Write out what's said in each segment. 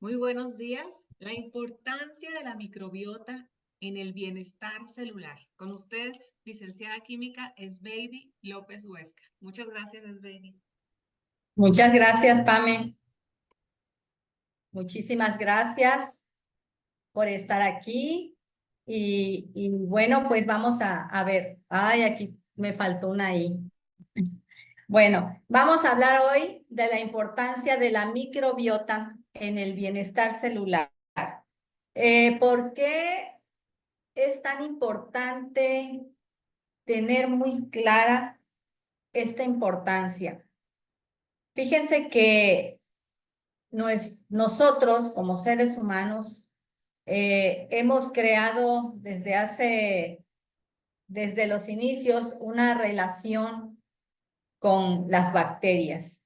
Muy buenos días. La importancia de la microbiota en el bienestar celular. Con ustedes, licenciada química Esbeidi López Huesca. Muchas gracias, Esbeidi. Muchas gracias, Pame. Muchísimas gracias por estar aquí. Y bueno, pues vamos a ver. Ay, aquí me faltó una I. Bueno, vamos a hablar hoy de la importancia de la microbiota en el bienestar celular. ¿Por qué es tan importante tener muy clara esta importancia? Fíjense que nosotros como seres humanos hemos creado desde los inicios una relación con las bacterias.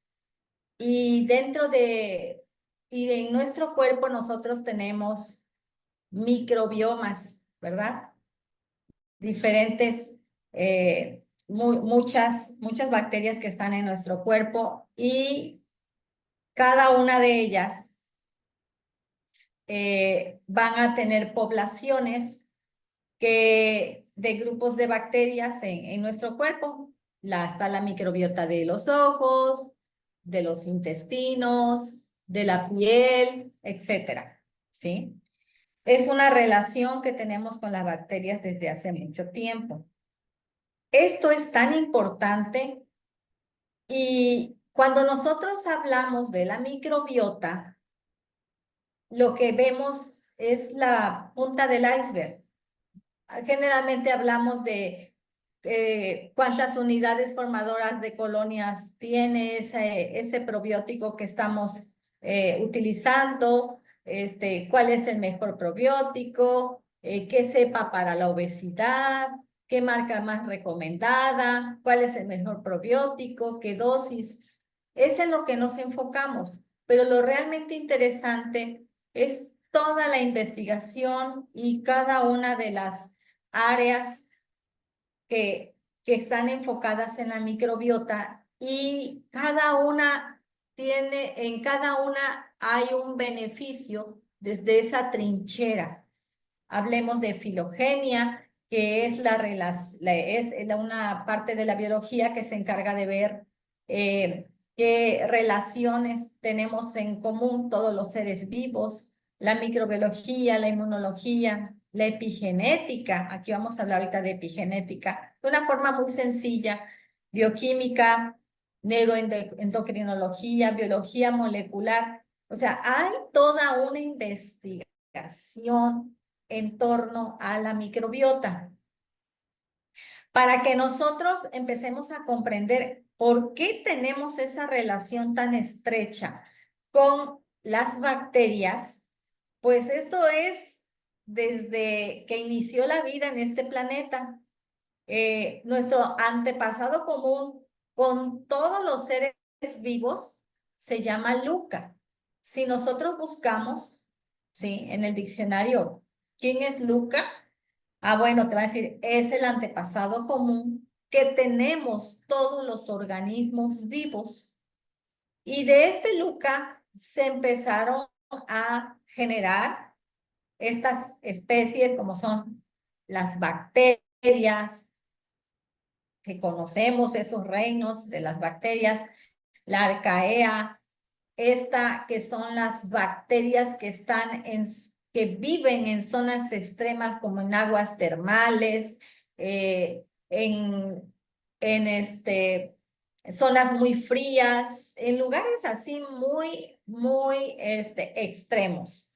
Y en nuestro cuerpo nosotros tenemos microbiomas, ¿verdad? Diferentes, muchas bacterias que están en nuestro cuerpo y cada una de ellas van a tener poblaciones de grupos de bacterias en nuestro cuerpo. Está la microbiota de los ojos, de los intestinos, de la piel, etcétera, ¿sí? Es una relación que tenemos con las bacterias desde hace mucho tiempo. Esto es tan importante y cuando nosotros hablamos de la microbiota, lo que vemos es la punta del iceberg. Generalmente hablamos de cuántas unidades formadoras de colonias tiene ese probiótico que estamos utilizando, cuál es el mejor probiótico, qué cepa para la obesidad, qué marca más recomendada, cuál es el mejor probiótico, qué dosis. Es en lo que nos enfocamos, pero lo realmente interesante es toda la investigación y cada una de las áreas que están enfocadas en la microbiota y en cada una hay un beneficio desde esa trinchera. Hablemos de filogenia, que es una parte de la biología que se encarga de ver qué relaciones tenemos en común todos los seres vivos, la microbiología, la inmunología, la epigenética. Aquí vamos a hablar ahorita de epigenética, de una forma muy sencilla, bioquímica, neuroendocrinología, biología molecular. O sea, hay toda una investigación en torno a la microbiota, para que nosotros empecemos a comprender por qué tenemos esa relación tan estrecha con las bacterias. Pues esto es desde que inició la vida en este planeta. Nuestro antepasado común con todos los seres vivos se llama Luca. Si nosotros buscamos, ¿sí?, en el diccionario, ¿quién es Luca? Ah, bueno, te va a decir, es el antepasado común que tenemos todos los organismos vivos. Y de este Luca se empezaron a generar estas especies como son las bacterias, que conocemos esos reinos de las bacterias, la arcaea, esta que son las bacterias que viven en zonas extremas como en aguas termales, eh, en, en zonas muy frías, en lugares así muy extremos.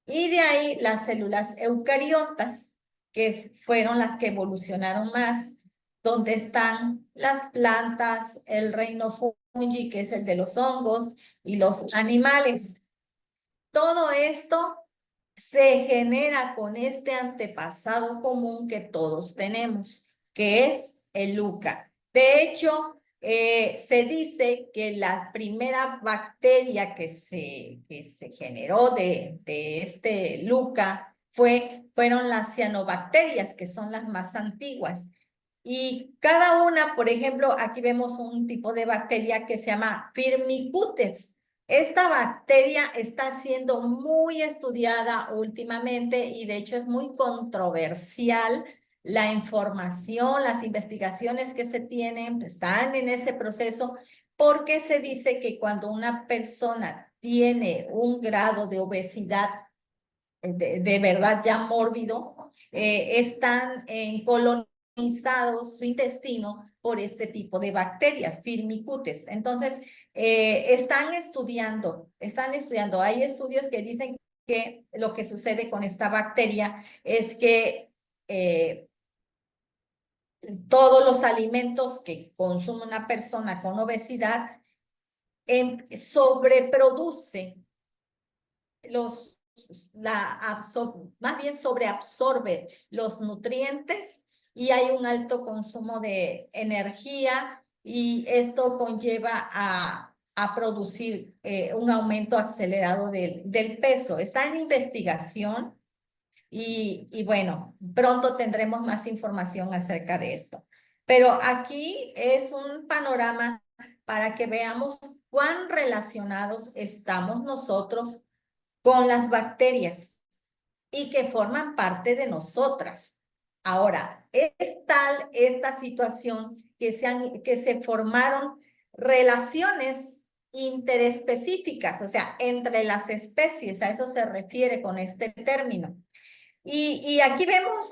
Y de ahí las células eucariotas, que fueron las que evolucionaron más, donde están las plantas, el reino fungi, que es el de los hongos, y los animales. Todo esto se genera con este antepasado común que todos tenemos, que es el Luca. De hecho, se dice que la primera bacteria que se generó de este Luca fueron las cianobacterias, que son las más antiguas. Y cada una, por ejemplo, aquí vemos un tipo de bacteria que se llama Firmicutes. Esta bacteria está siendo muy estudiada últimamente y de hecho es muy controversial la información, las investigaciones que se tienen, están en ese proceso porque se dice que cuando una persona tiene un grado de obesidad de verdad ya mórbido, están colonizados su intestino por este tipo de bacterias, firmicutes. Entonces, están estudiando. Hay estudios que dicen que lo que sucede con esta bacteria es que todos los alimentos que consume una persona con obesidad sobreproduce los, más bien sobreabsorbe los nutrientes y hay un alto consumo de energía y esto conlleva a producir un aumento acelerado del peso. Está en investigación y bueno, pronto tendremos más información acerca de esto. Pero aquí es un panorama para que veamos cuán relacionados estamos nosotros con las bacterias y que forman parte de nosotras. Ahora, es tal esta situación que se formaron relaciones interespecíficas, o sea, entre las especies, a eso se refiere con este término. Y aquí vemos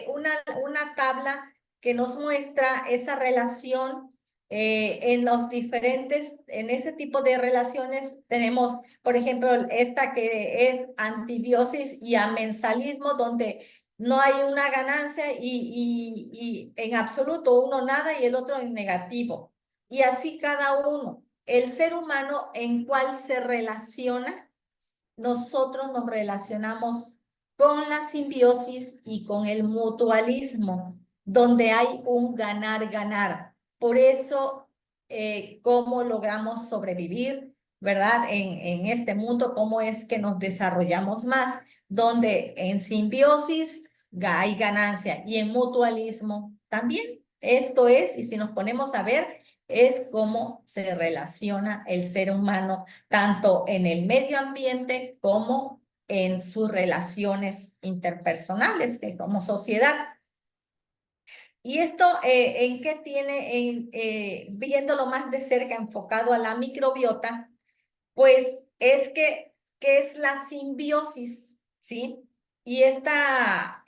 una tabla que nos muestra esa relación en los diferentes, en ese tipo de relaciones tenemos, por ejemplo, esta que es antibiosis y amensalismo, donde no hay una ganancia y en absoluto uno nada y el otro en negativo. Y así cada uno. El ser humano en cuál se relaciona, nosotros nos relacionamos con la simbiosis y con el mutualismo, donde hay un ganar-ganar. Por eso, cómo logramos sobrevivir, ¿verdad? En este mundo, cómo es que nos desarrollamos más, donde en simbiosis hay ganancia y en mutualismo también. Esto es, y si nos ponemos a ver, es cómo se relaciona el ser humano tanto en el medio ambiente como en sus relaciones interpersonales, que como sociedad. Y esto, ¿en qué tiene, viéndolo más de cerca, enfocado a la microbiota? Pues es que es la simbiosis, ¿sí? Y esta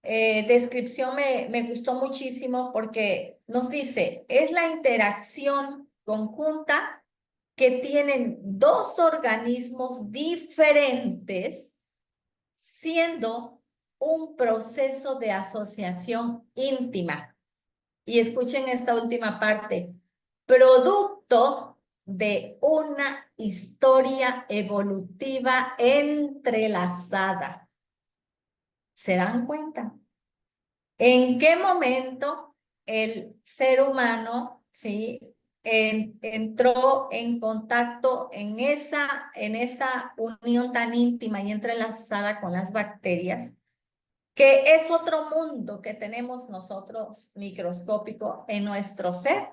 descripción me gustó muchísimo porque nos dice, es la interacción conjunta que tienen dos organismos diferentes, siendo un proceso de asociación íntima. Y escuchen esta última parte, producto de una historia evolutiva entrelazada. ¿Se dan cuenta? ¿En qué momento el ser humano, sí, entró en contacto en esa unión tan íntima y entrelazada con las bacterias, que es otro mundo que tenemos nosotros microscópico en nuestro ser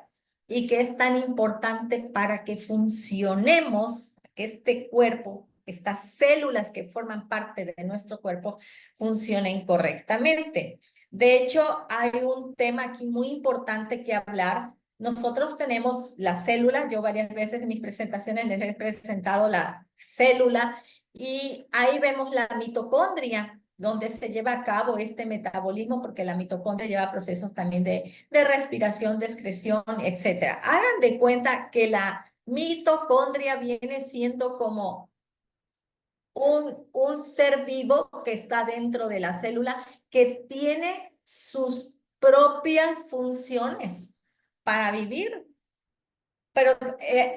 y que es tan importante para que funcionemos, que este cuerpo, estas células que forman parte de nuestro cuerpo funcionen correctamente? De hecho, hay un tema aquí muy importante que hablar. Nosotros tenemos las células, yo varias veces en mis presentaciones les he presentado la célula y ahí vemos la mitocondria, donde se lleva a cabo este metabolismo, porque la mitocondria lleva procesos también de respiración, de excreción, etcétera. Hagan de cuenta que la mitocondria viene siendo como un ser vivo que está dentro de la célula, que tiene sus propias funciones para vivir, pero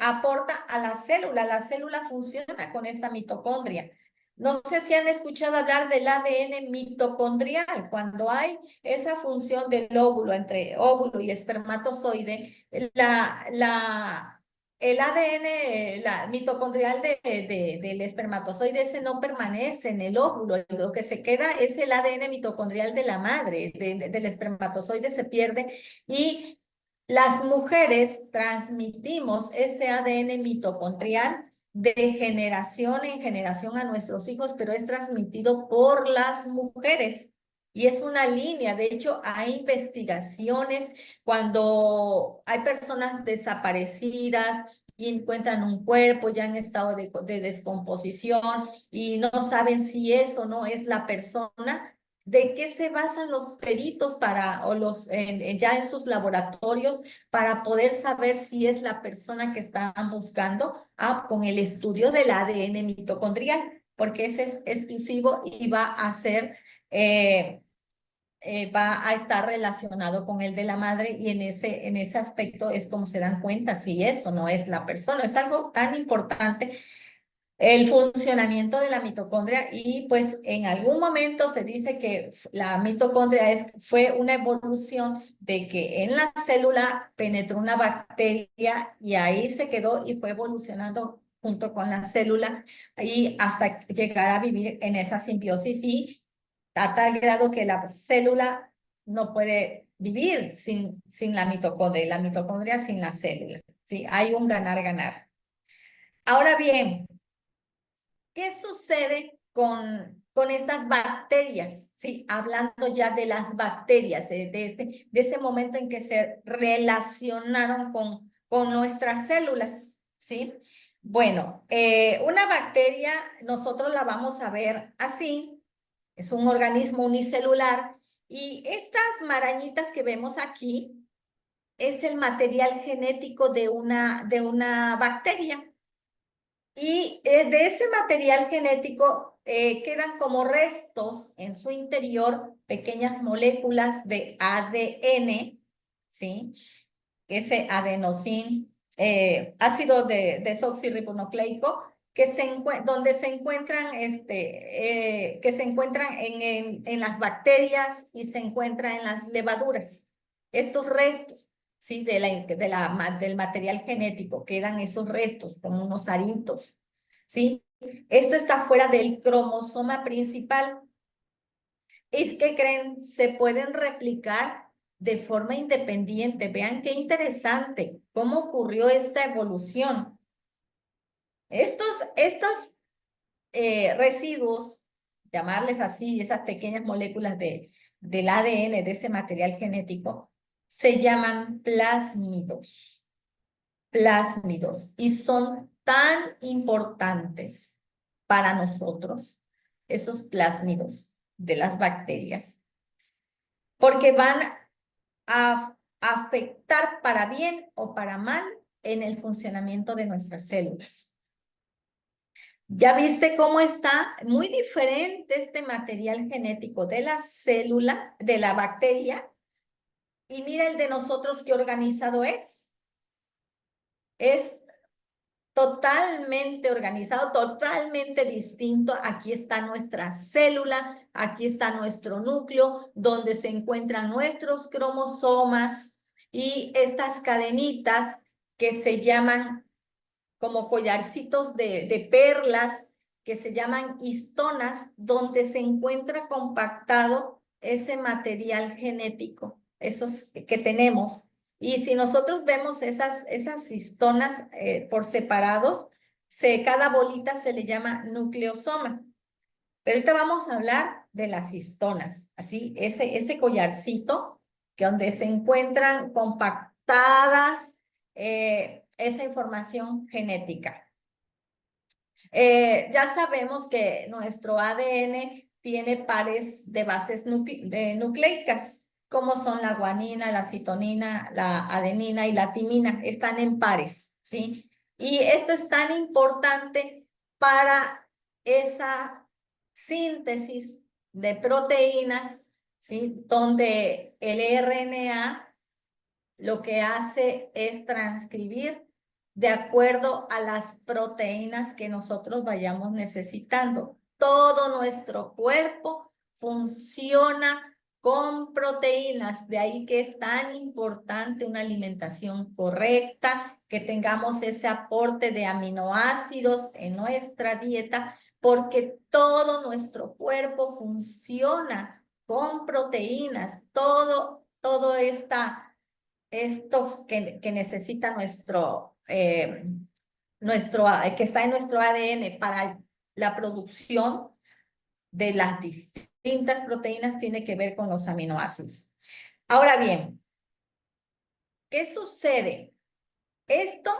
aporta a la célula funciona con esta mitocondria. No sé si han escuchado hablar del ADN mitocondrial, cuando hay esa función del óvulo, entre óvulo y espermatozoide, el ADN mitocondrial del espermatozoide ese no permanece en el óvulo, lo que se queda es el ADN mitocondrial de la madre, del espermatozoide se pierde y Las mujeres transmitimos ese ADN mitocondrial de generación en generación a nuestros hijos, pero es transmitido por las mujeres. Y es una línea, de hecho, hay investigaciones cuando hay personas desaparecidas y encuentran un cuerpo ya en estado de descomposición y no saben si eso no es la persona. ¿De qué se basan los peritos para, o los, ya en sus laboratorios para poder saber si es la persona que están buscando? Ah, con el estudio del ADN mitocondrial, porque ese es exclusivo y va a ser, va a estar relacionado con el de la madre y en ese aspecto es como se dan cuenta si eso no es la persona. Es algo tan importante el funcionamiento de la mitocondria y pues en algún momento se dice que la mitocondria fue una evolución de que en la célula penetró una bacteria y ahí se quedó y fue evolucionando junto con la célula y hasta llegar a vivir en esa simbiosis y a tal grado que la célula no puede vivir sin la mitocondria y la mitocondria sin la célula. ¿Sí? Hay un ganar-ganar. Ahora bien, ¿qué sucede con estas bacterias? Sí, hablando ya de las bacterias, de ese momento en que se relacionaron con nuestras células, ¿sí? Bueno, una bacteria nosotros la vamos a ver así, es un organismo unicelular y estas marañitas que vemos aquí es el material genético de una bacteria. Y de ese material genético quedan como restos en su interior pequeñas moléculas de ADN, ¿sí? Ese adenosín, ácido desoxirribonucleico, donde se encuentran, que se encuentran en las bacterias y se encuentran en las levaduras. Estos restos, ¿sí? Del material genético, quedan esos restos como unos aritos, ¿sí? Esto está fuera del cromosoma principal. Es que creen, se pueden replicar de forma independiente. Vean qué interesante cómo ocurrió esta evolución. Estos residuos, llamarles así, esas pequeñas moléculas del ADN, de ese material genético, se llaman plásmidos. Plásmidos. Y son tan importantes para nosotros, esos plásmidos de las bacterias, porque van a afectar para bien o para mal en el funcionamiento de nuestras células. ¿Ya viste cómo está muy diferente este material genético de la célula, de la bacteria? Y mira el de nosotros, qué organizado es. Es totalmente organizado, totalmente distinto. Aquí está nuestra célula, aquí está nuestro núcleo, donde se encuentran nuestros cromosomas y estas cadenitas que se llaman como collarcitos de perlas, que se llaman histonas, donde se encuentra compactado ese material genético, esos que tenemos. Y si nosotros vemos esas histonas por separados, cada bolita se le llama nucleosoma. Pero ahorita vamos a hablar de las histonas, así, ese collarcito que donde se encuentran compactadas esa información genética. Ya sabemos que nuestro ADN tiene pares de bases nucleicas, como son la guanina, la citonina, la adenina y la timina, están en pares, ¿sí? Y esto es tan importante para esa síntesis de proteínas, ¿sí? Donde el RNA lo que hace es transcribir de acuerdo a las proteínas que nosotros vayamos necesitando. Todo nuestro cuerpo funciona con proteínas, de ahí que es tan importante una alimentación correcta, que tengamos ese aporte de aminoácidos en nuestra dieta, porque todo nuestro cuerpo funciona con proteínas, todo esta estos que necesita que está en nuestro ADN para la producción de las distintas proteínas tiene que ver con los aminoácidos. Ahora bien, ¿qué sucede? Esto,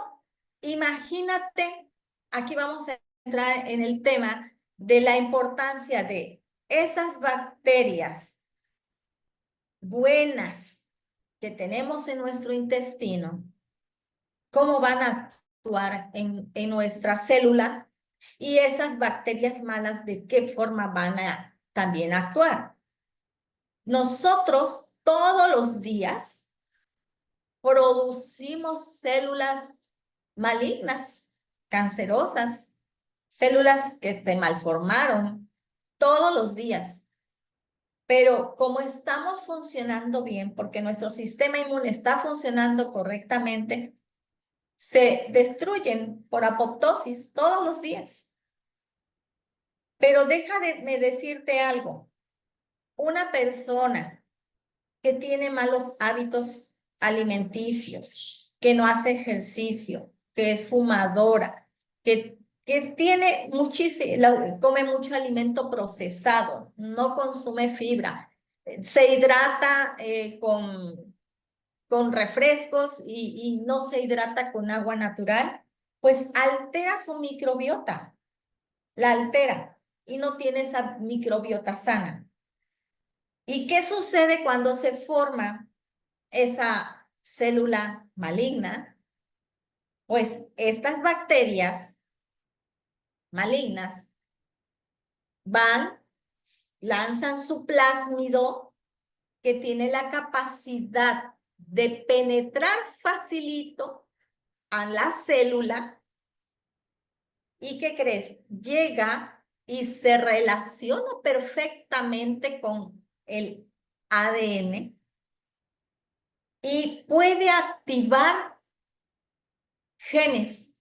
imagínate, aquí vamos a entrar en el tema de la importancia de esas bacterias buenas que tenemos en nuestro intestino, cómo van a actuar en nuestra célula y esas bacterias malas de qué forma van a también actuar. Nosotros todos los días producimos células malignas, cancerosas, células que se malformaron todos los días. Pero como estamos funcionando bien, porque nuestro sistema inmune está funcionando correctamente, se destruyen por apoptosis todos los días. Pero déjame decirte algo. Una persona que tiene malos hábitos alimenticios, que no hace ejercicio, que es fumadora, que tiene muchísimo, come mucho alimento procesado, no consume fibra, se hidrata con refrescos y no se hidrata con agua natural, pues altera su microbiota, la altera y no tiene esa microbiota sana. ¿Y qué sucede cuando se forma esa célula maligna? Pues estas bacterias malignas lanzan su plásmido que tiene la capacidad de penetrar facilito a la célula. ¿Y qué crees? Llega y se relaciona perfectamente con el ADN y puede activar genes.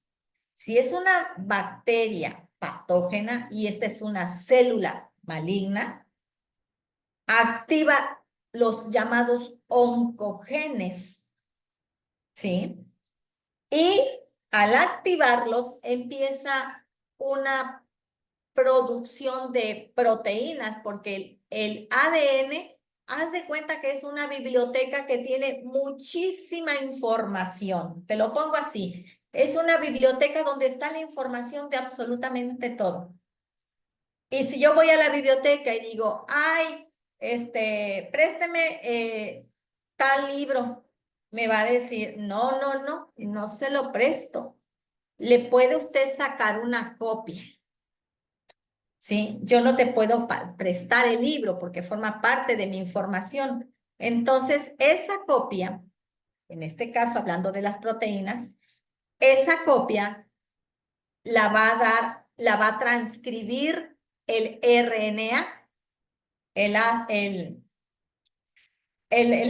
Si es una bacteria patógena y esta es una célula maligna, activa los llamados oncogenes, ¿sí? Y al activarlos empieza una producción de proteínas, porque el ADN, haz de cuenta que es una biblioteca que tiene muchísima información. Te lo pongo así. Es una biblioteca donde está la información de absolutamente todo. Y si yo voy a la biblioteca y digo, ay, présteme tal libro, me va a decir, no, no, no, no se lo presto. Le puede usted sacar una copia. ¿Sí? Yo no te puedo prestar el libro porque forma parte de mi información. Entonces, esa copia, en este caso hablando de las proteínas, esa copia la va a transcribir el RNA, el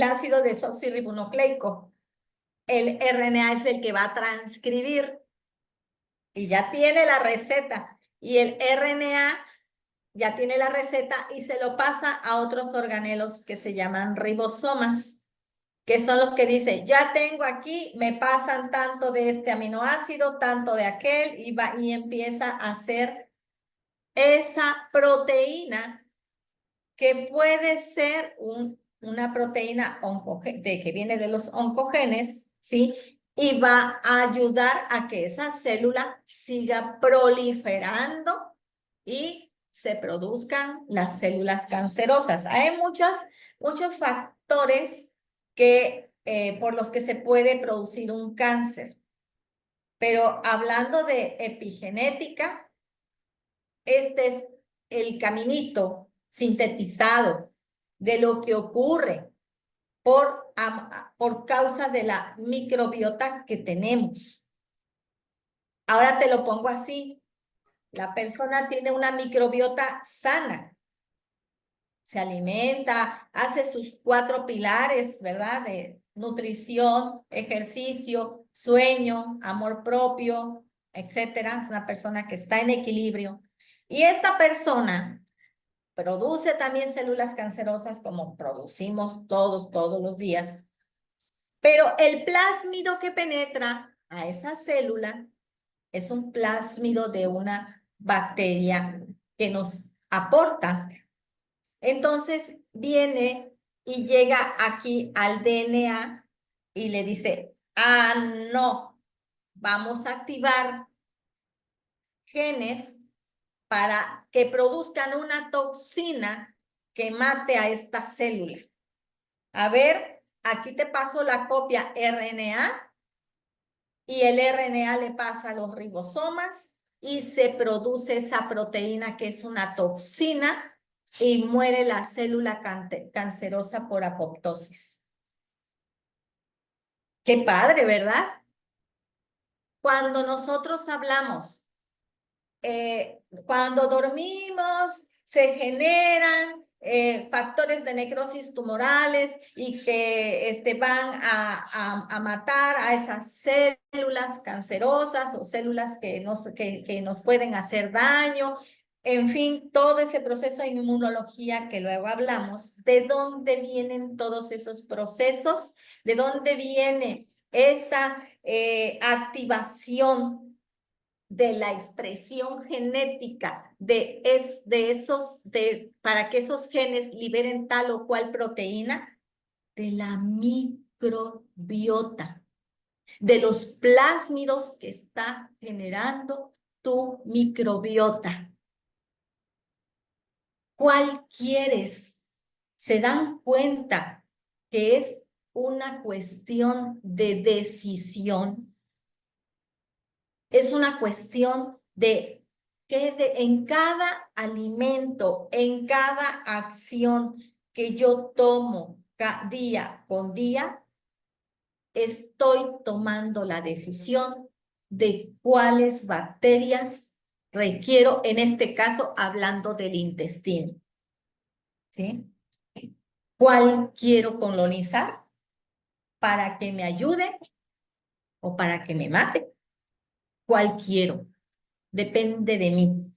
ácido desoxirribonucleico. El RNA es el que va a transcribir y ya tiene la receta. Y el RNA ya tiene la receta y se lo pasa a otros organelos que se llaman ribosomas, que son los que dicen, ya tengo aquí, me pasan tanto de este aminoácido, tanto de aquel, y empieza a hacer esa proteína que puede ser una proteína que viene de los oncogenes, ¿sí? Y va a ayudar a que esa célula siga proliferando y se produzcan las células cancerosas. Hay muchos factores por los que se puede producir un cáncer. Pero hablando de epigenética, este es el caminito sintetizado de lo que ocurre por causa de la microbiota que tenemos. Ahora te lo pongo así. La persona tiene una microbiota sana. Se alimenta, hace sus 4 pilares, ¿verdad? De nutrición, ejercicio, sueño, amor propio, etcétera. Es una persona que está en equilibrio. Y esta persona produce también células cancerosas como producimos todos los días. Pero el plásmido que penetra a esa célula es un plásmido de una bacteria que nos aporta. Entonces viene y llega aquí al DNA y le dice, ah, no, vamos a activar genes para que produzcan una toxina que mate a esta célula. A ver, aquí te paso la copia RNA y el RNA le pasa a los ribosomas y se produce esa proteína que es una toxina y muere la célula cancerosa por apoptosis. Qué padre, ¿verdad? Cuando nosotros hablamos, cuando dormimos, se generan factores de necrosis tumorales y que van a matar a esas células cancerosas o células que nos pueden hacer daño. En fin, todo ese proceso de inmunología que luego hablamos, ¿de dónde vienen todos esos procesos? ¿De dónde viene esa activación de la expresión genética para que esos genes liberen tal o cual proteína? De la microbiota, de los plásmidos que está generando tu microbiota. ¿Cuál quieres? ¿Se dan cuenta que es una cuestión de decisión? Es una cuestión de que en cada alimento, en cada acción que yo tomo día con día, estoy tomando la decisión de cuáles bacterias requiero, en este caso hablando del intestino, ¿sí? ¿Cuál quiero colonizar para que me ayude o para que me mate? ¿Cuál quiero? Depende de mí.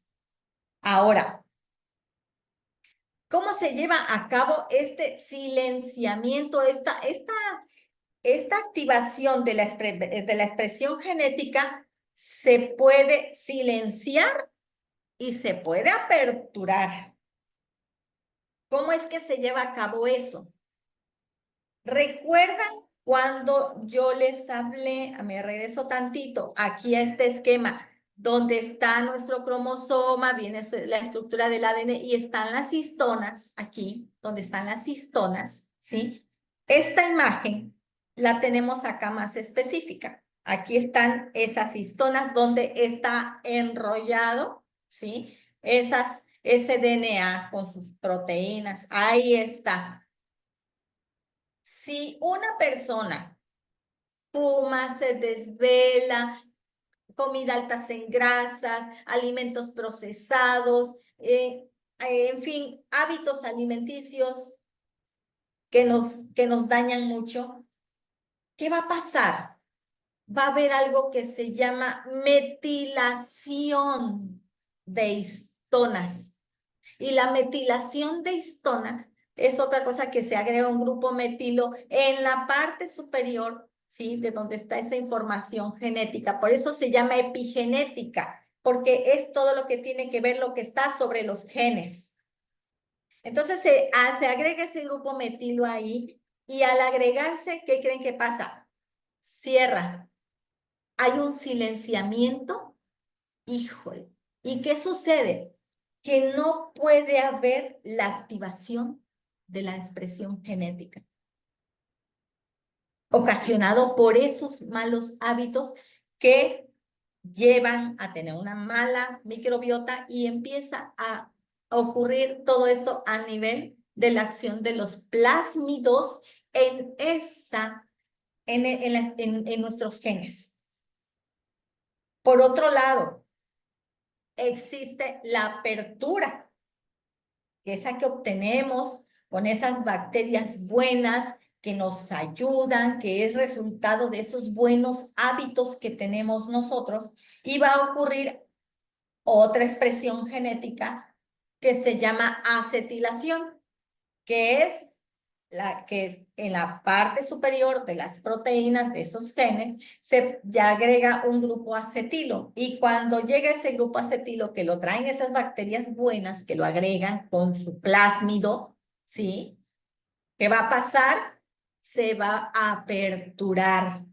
Ahora, ¿cómo se lleva a cabo este silenciamiento, esta activación de la expresión genética? Se puede silenciar y se puede aperturar. ¿Cómo es que se lleva a cabo eso? ¿Recuerdan cuando yo les hablé, me regreso tantito, aquí a este esquema, donde está nuestro cromosoma, viene la estructura del ADN y están las histonas, aquí, donde están las histonas, ¿sí? Esta imagen la tenemos acá más específica. Aquí están esas histonas donde está enrollado, ¿sí? Ese DNA con sus proteínas, ahí está. Si una persona fuma, se desvela, comida altas en grasas, alimentos procesados, en fin, hábitos alimenticios que nos dañan mucho, ¿qué va a pasar? Va a haber algo que se llama metilación de histonas. Y la metilación de histona es otra cosa que se agrega un grupo metilo en la parte superior, ¿sí? De donde está esa información genética. Por eso se llama epigenética, porque es todo lo que tiene que ver lo que está sobre los genes. Entonces se agrega ese grupo metilo ahí y al agregarse, ¿qué creen que pasa? Cierra. Hay un silenciamiento. Híjole. ¿Y qué sucede? Que no puede haber la activación de la expresión genética, ocasionado por esos malos hábitos que llevan a tener una mala microbiota y empieza a ocurrir todo esto a nivel de la acción de los plásmidos en nuestros genes. Por otro lado, existe la apertura, que esa que obtenemos con esas bacterias buenas que nos ayudan, que es resultado de esos buenos hábitos que tenemos nosotros, y va a ocurrir otra expresión genética que se llama acetilación, que es que es en la parte superior de las proteínas de esos genes, se ya agrega un grupo acetilo. Y cuando llega ese grupo acetilo, que lo traen esas bacterias buenas, que lo agregan con su plásmido, ¿sí? ¿Qué va a pasar? Se va a aperturar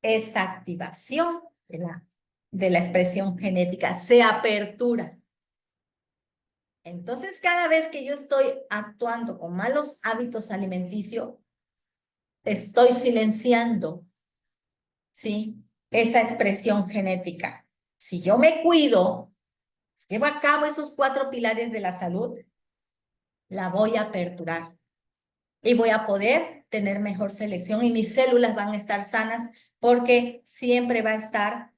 esa activación de la expresión genética, se apertura. Entonces, cada vez que yo estoy actuando con malos hábitos alimenticios, estoy silenciando, ¿sí? Esa expresión genética. Si yo me cuido, llevo a cabo esos 4 pilares de la salud, la voy a aperturar y voy a poder tener mejor selección y mis células van a estar sanas porque siempre va a estar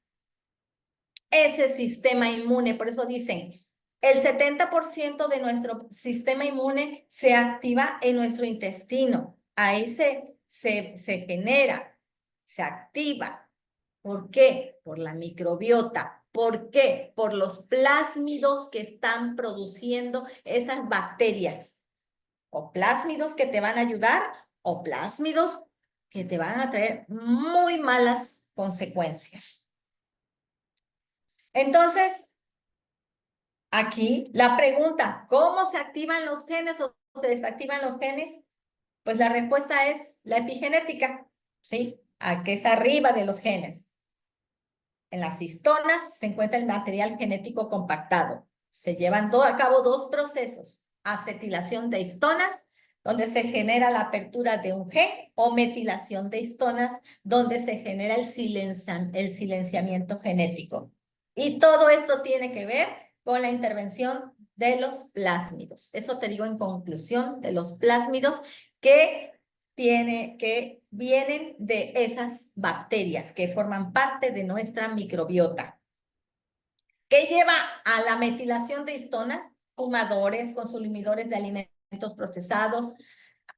ese sistema inmune. Por eso dicen, el 70% de nuestro sistema inmune se activa en nuestro intestino. Ahí se genera, se activa. ¿Por qué? Por la microbiota. ¿Por qué? Por los plásmidos que están produciendo esas bacterias. O plásmidos que te van a ayudar o plásmidos que te van a traer muy malas consecuencias. Entonces, aquí la pregunta, ¿cómo se activan los genes o se desactivan los genes? Pues la respuesta es la epigenética, ¿sí? A que es arriba de los genes. En las histonas se encuentra el material genético compactado. Se llevan a cabo 2 procesos. Acetilación de histonas, donde se genera la apertura de un gen, o metilación de histonas, donde se genera el silenciamiento genético. Y todo esto tiene que ver con la intervención de los plásmidos. Eso te digo en conclusión, de los plásmidos que vienen de esas bacterias que forman parte de nuestra microbiota. ¿Qué lleva a la metilación de histonas? Fumadores, consumidores de alimentos procesados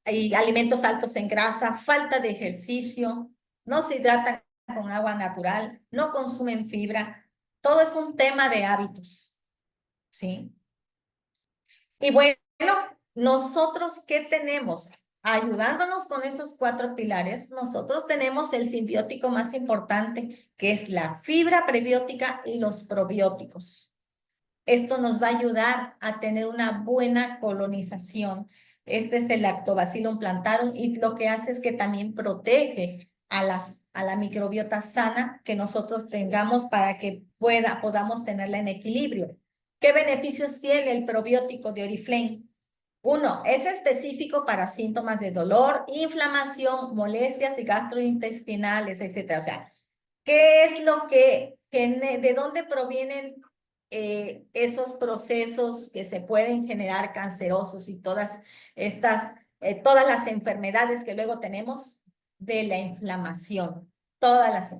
y alimentos altos en grasa, falta de ejercicio, no se hidratan con agua natural, no consumen fibra. Todo es un tema de hábitos, ¿sí? Y bueno, nosotros, ¿qué tenemos? Ayudándonos con esos 4 pilares, nosotros tenemos el simbiótico más importante, que es la fibra prebiótica y los probióticos. Esto nos va a ayudar a tener una buena colonización. Este es el Lactobacillus plantarum y lo que hace es que también protege a la microbiota sana que nosotros tengamos para que podamos tenerla en equilibrio. ¿Qué beneficios tiene el probiótico de Oriflame? 1, es específico para síntomas de dolor, inflamación, molestias y gastrointestinales, etcétera. O sea, ¿qué es lo de dónde provienen esos procesos que se pueden generar cancerosos y todas todas las enfermedades que luego tenemos? De la inflamación. Todas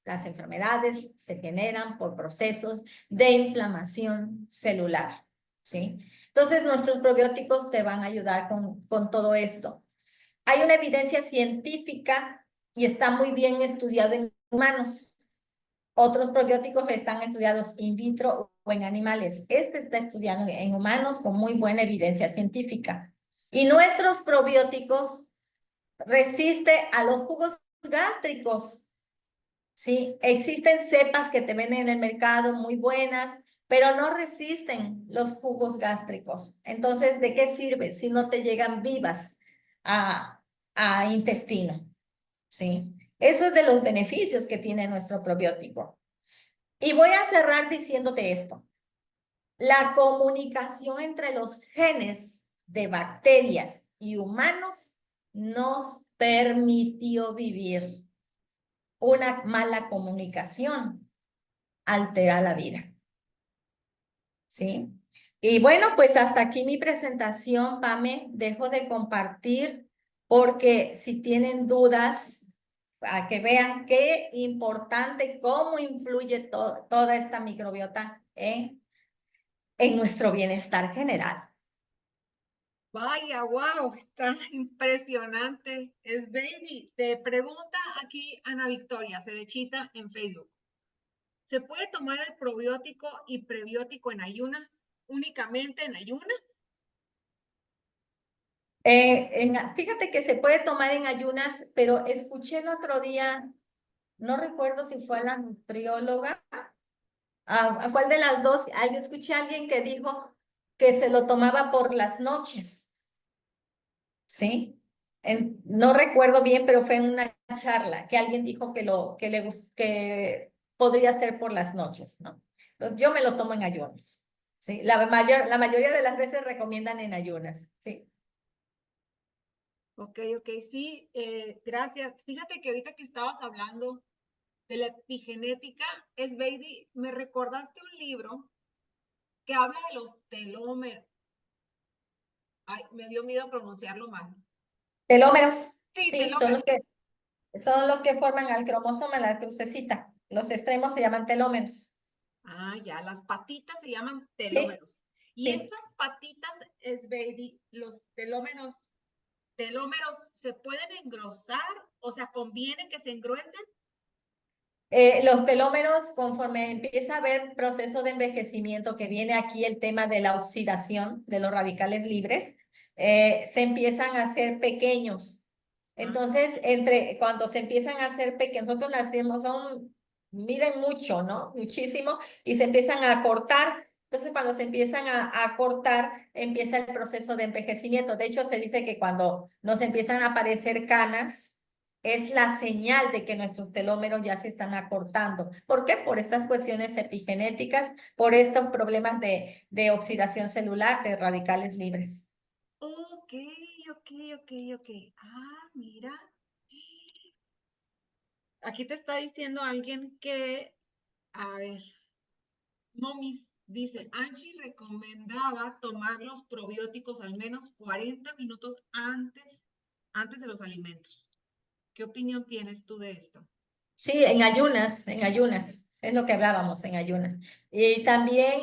las enfermedades se generan por procesos de inflamación celular, ¿sí? Entonces, nuestros probióticos te van a ayudar con todo esto. Hay una evidencia científica y está muy bien estudiado en humanos. Otros probióticos están estudiados in vitro o en animales. Este está estudiado en humanos con muy buena evidencia científica. Y nuestros probióticos resisten a los jugos gástricos. ¿Sí? Existen cepas que te venden en el mercado muy buenas, pero no resisten los jugos gástricos. Entonces, ¿de qué sirve si no te llegan vivas a intestino? ¿Sí? Eso es de los beneficios que tiene nuestro probiótico. Y voy a cerrar diciéndote esto. La comunicación entre los genes de bacterias y humanos nos permitió vivir. Una mala comunicación altera la vida. ¿Sí? Y bueno, pues hasta aquí mi presentación, Pame. Dejo de compartir porque si tienen dudas, a que vean qué importante, cómo influye toda esta microbiota en nuestro bienestar general. Vaya, wow, está impresionante. Es baby. Te pregunta aquí Ana Victoria Cerechita en Facebook. ¿Se puede tomar el probiótico y prebiótico en ayunas? ¿Únicamente en ayunas? Fíjate que se puede tomar en ayunas, pero escuché el otro día, no recuerdo si fue la nutrióloga, ¿a cuál de las dos? Escuché a alguien que dijo que se lo tomaba por las noches, ¿sí? No recuerdo bien, pero fue en una charla que alguien dijo que podría ser por las noches, ¿no? Entonces yo me lo tomo en ayunas, ¿sí? La mayoría de las veces recomiendan en ayunas, ¿sí? Ok, ok, sí, gracias. Fíjate que ahorita que estabas hablando de la epigenética, Esbeidi, me recordaste un libro que habla de los telómeros. Ay, me dio miedo pronunciarlo mal. Telómeros, Sí, sí, telómeros. son los que forman al cromosoma, la crucecita. Los extremos se llaman telómeros. Ah, ya, las patitas se llaman Sí, telómeros. Y sí. estas patitas, Esbeidi, los telómeros se pueden engrosar, o sea, conviene que se engruesen. Los telómeros, conforme empieza a haber proceso de envejecimiento, que viene aquí el tema de la oxidación de los radicales libres, se empiezan a hacer pequeños. Ah, Entonces, cuando se empiezan a hacer pequeños, nosotros nacemos, miden mucho, ¿no? Muchísimo, y se empiezan a cortar. Entonces, cuando se empiezan a cortar, empieza el proceso de envejecimiento. De hecho, se dice que cuando nos empiezan a aparecer canas, es la señal de que nuestros telómeros ya se están acortando. ¿Por qué? Por estas cuestiones epigenéticas, por estos problemas de oxidación celular, de radicales libres. ok, ok, ok, ok. Ah, mira. Aquí te está diciendo alguien que, a ver, Momis dice, Angie recomendaba tomar los probióticos al menos 40 minutos antes de los alimentos. ¿Qué opinión tienes tú de esto? Sí, en ayunas, es lo que hablábamos, en ayunas. Y también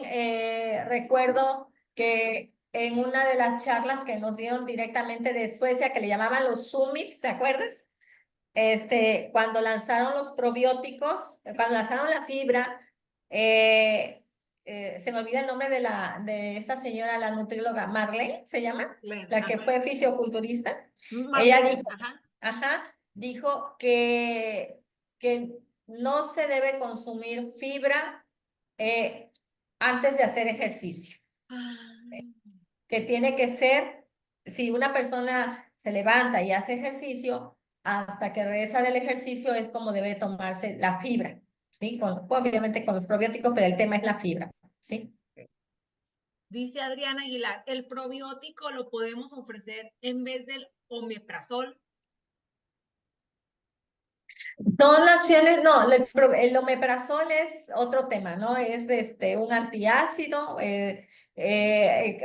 recuerdo que en una de las charlas que nos dieron directamente de Suecia, que le llamaban los summits, ¿te acuerdas? Cuando lanzaron los probióticos, cuando lanzaron la fibra, se me olvida el nombre de esta señora, la nutrióloga, Marlene, ¿se llama? Len, La que ajá. fue fisioculturista. Ella Marlene, dijo, ajá. ajá, dijo que no se debe consumir fibra eh, antes de hacer ejercicio, Ah, que tiene que ser, si una persona se levanta y hace ejercicio, hasta que regresa del ejercicio es como debe tomarse la fibra, ¿sí? Obviamente con los probióticos, pero el tema es la fibra, ¿sí? dice Adriana Aguilar, el probiótico lo podemos ofrecer en vez del omeprazol. Son acciones, no, el omeprazol es otro tema, ¿no? Es un antiácido,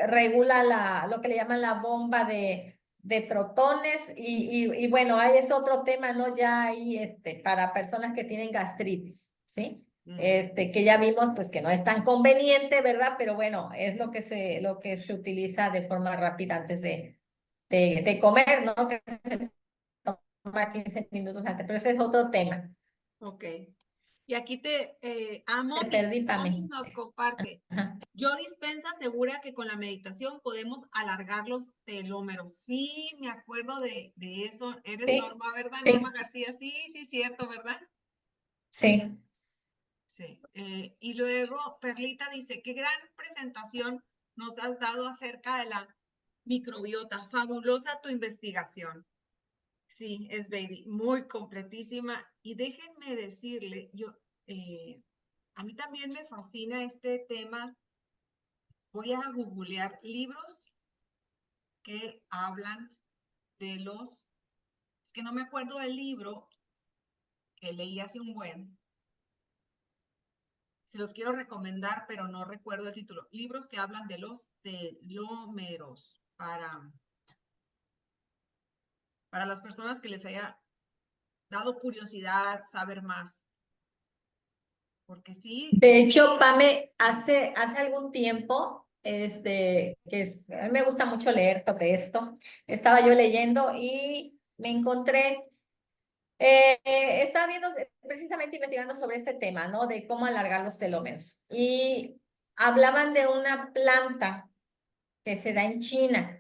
regula lo que le llaman la bomba de protones y bueno, ahí es otro tema, ¿no? Ya ahí para personas que tienen gastritis, ¿sí? Mm, Que ya vimos pues que no es tan conveniente, ¿verdad? Pero bueno, es lo que se utiliza de forma rápida antes de comer, ¿no? Que se toma 15 minutos antes, pero ese es otro tema. ok. Y aquí Te Momis, perdí, Momis Pame. nos comparte. Ajá. Yo Dispensa asegura que con la meditación podemos alargar los telómeros. Sí, me acuerdo de eso. Eres Sí, Norma, ¿verdad? Norma sí, García. Sí, sí, cierto, ¿verdad? sí. Sí. Y luego Perlita dice, qué gran presentación nos has dado acerca de la microbiota. Fabulosa tu investigación. Sí, es Baby, muy completísima. Y déjenme decirle, a mí también me fascina este tema. Voy a googlear libros que hablan de es que no me acuerdo del libro que leí hace un buen. Se los quiero recomendar, pero no recuerdo el título. Libros que hablan de los telómeros para las personas que les haya dado curiosidad saber más. Porque sí, De hecho, Pame, hace algún tiempo, a mí me gusta mucho leer sobre esto, estaba yo leyendo y me encontré, estaba viendo, precisamente investigando sobre este tema, ¿no? De cómo alargar los telómeros. Y hablaban de una planta que se da en China.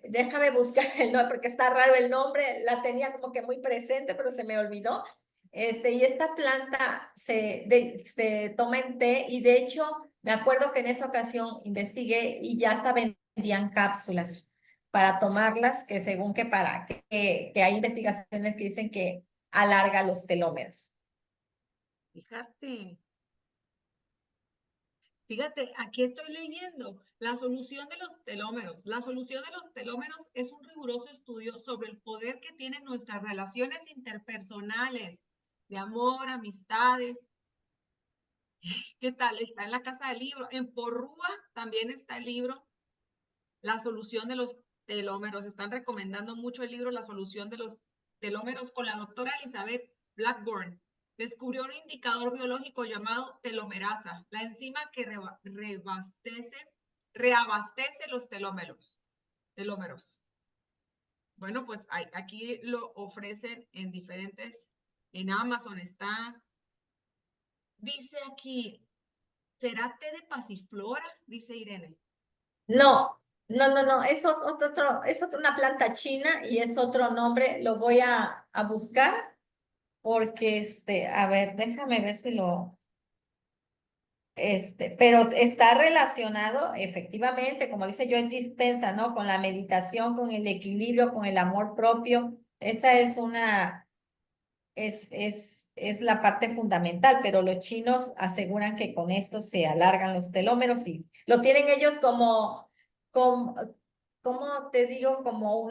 déjame buscar el nombre porque está raro el nombre, la tenía como que muy presente, pero se me olvidó. Y esta planta se toma en té y de hecho me acuerdo que en esa ocasión investigué y ya hasta vendían cápsulas para tomarlas, que según que hay investigaciones que dicen que alarga los telómeros. Fíjate. Fíjate, aquí estoy leyendo la solución de los telómeros. La solución de los telómeros es un riguroso estudio sobre el poder que tienen nuestras relaciones interpersonales, de amor, amistades. ¿Qué tal? Está en la casa del libro. En Porrúa también está el libro, La solución de los telómeros. Están recomendando mucho el libro La solución de los telómeros con la doctora Elizabeth Blackburn. Descubrió un indicador biológico llamado telomerasa, la enzima que reabastece los telómeros. Bueno, pues aquí lo ofrecen en diferentes, en Amazon está, dice aquí, ¿será té de pasiflora? Dice Irene. No, no, es una planta china y es otro nombre, lo voy a buscar porque, a ver, déjame ver si pero está relacionado efectivamente, como dice Joe Dispenza, ¿no? Con la meditación, con el equilibrio, con el amor propio. Esa es la parte fundamental, pero los chinos aseguran que con esto se alargan los telómeros y lo tienen ellos como, ¿cómo te digo? Como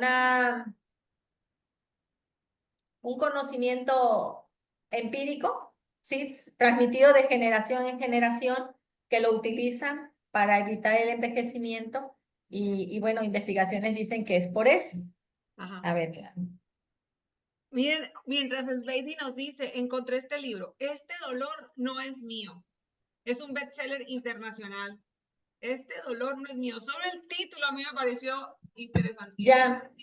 un conocimiento empírico, ¿sí? Transmitido de generación en generación, que lo utilizan para evitar el envejecimiento y bueno, investigaciones dicen que es por eso. Ajá. A ver, Miren, mientras Sveidi nos dice, encontré este libro, este dolor no es mío, es un bestseller internacional. Este dolor no es mío. Solo el título a mí me pareció interesantísimo. ya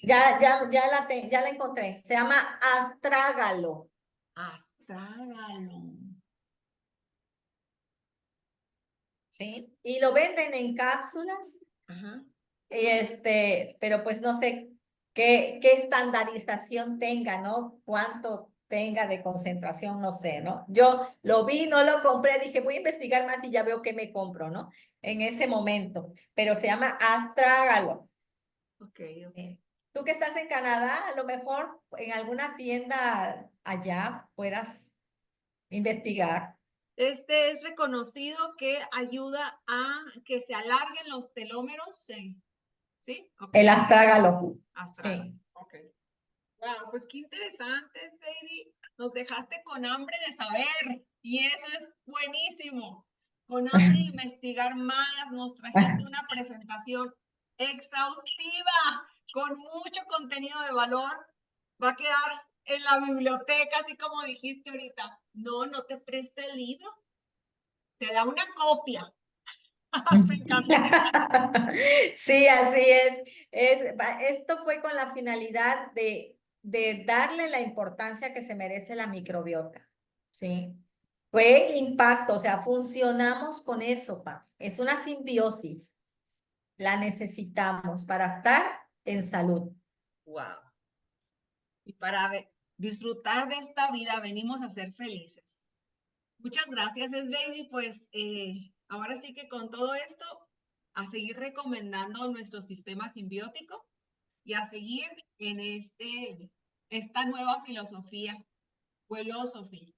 la encontré. Se llama astrágalo. Astrágalo. ¿Sí? Y lo venden en cápsulas, Ajá. pero pues no sé qué estandarización tenga, ¿no? Cuánto tenga de concentración, no sé, ¿no? Yo lo vi, no lo compré, dije, voy a investigar más y ya veo qué me compro, ¿no? En ese momento, pero se llama astrágalo. Ok, ok. ¿Sí? Tú que estás en Canadá, a lo mejor en alguna tienda allá puedas investigar. Este es reconocido que ayuda a que se alarguen los telómeros. Sí. ¿Sí? Ok. El astrágalo. Astrágalo. Sí. Ok. Wow, pues qué interesante, Sadie. Nos dejaste con hambre de saber y eso es buenísimo. Con hambre de investigar más, nos trajiste una presentación exhaustiva con mucho contenido de valor. Va a quedar en la biblioteca, así como dijiste ahorita. No, no te presta el libro, te da una copia. Me encantó. Sí, así es. Esto fue con la finalidad de darle la importancia que se merece la microbiota. Sí. Fue impacto, o sea, funcionamos con eso, pa. Es una simbiosis. La necesitamos para estar en salud. Wow. Y para disfrutar de esta vida venimos a ser felices. Muchas gracias, Esbeidi. Pues ahora sí que con todo esto, a seguir recomendando nuestro sistema simbiótico y a seguir en esta nueva filosofía, Wellosophy.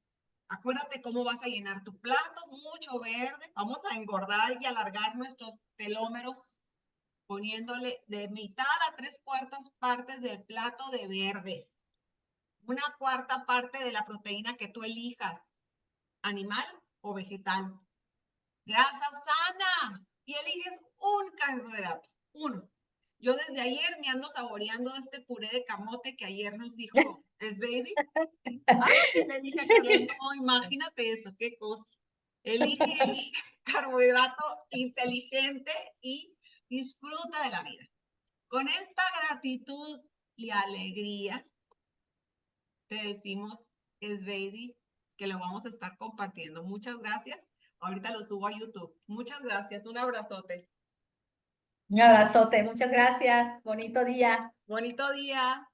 Acuérdate cómo vas a llenar tu plato, mucho verde. Vamos a engordar y alargar nuestros telómeros poniéndole de mitad a 3/4 partes del plato de verdes. 1/4 parte de la proteína que tú elijas, animal o vegetal. Grasa sana y eliges un carbohidrato, uno. Yo desde ayer me ando saboreando este puré de camote que ayer nos dijo Esbeidi. Ay, le dije a Carla, no, imagínate eso, qué cosa. Elige el carbohidrato inteligente y disfruta de la vida. Con esta gratitud y alegría, te decimos, Esbeidi, que lo vamos a estar compartiendo. Muchas gracias. Ahorita lo subo a YouTube. Muchas gracias. Un abrazote. Un abrazote, muchas gracias. Bonito día. Bonito día.